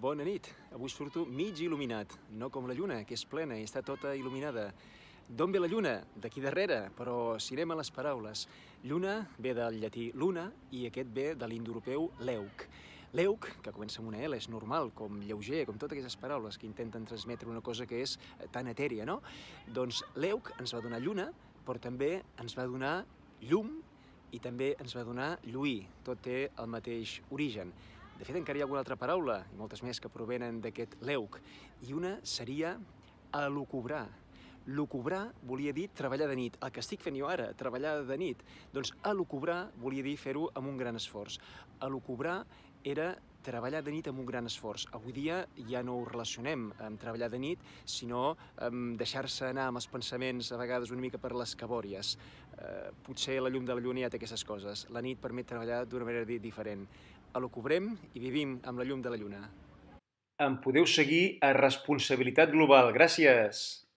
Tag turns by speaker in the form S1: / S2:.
S1: Bona nit. Avui surto mig il·luminat, no com la lluna, que és plena i està tota il·luminada. D'on ve la lluna? D'aquí darrere, però si anem a les paraules. Lluna ve del llatí luna i aquest ve de l'indoeuropeu leuc. Leuc, que comença amb una L, és normal, com lleuger, com totes aquestes paraules que intenten transmetre una cosa que és tan etèria, no? Doncs leuc ens va donar lluna, però també ens va donar llum i també ens va donar lluir. Tot té el mateix origen. De fet, encara hi ha alguna altra paraula, i moltes més que provenen d'aquest leuc, i una seria elucubrar. Lucubrar volia dir treballar de nit. El que estic fent jo ara, treballar de nit. Doncs elucubrar volia dir fer-ho amb un gran esforç. Elucubrar era treballar de nit amb un gran esforç. Avui dia ja no ho relacionem amb treballar de nit, sinó amb deixar-se anar amb els pensaments a vegades una mica per les cabòries. Potser la llum de la lluna ja té aquestes coses. La nit permet treballar d'una manera diferent. Elucubrem i vivim amb la llum de la lluna. Em podeu seguir a Responsabilitat Global. Gràcies!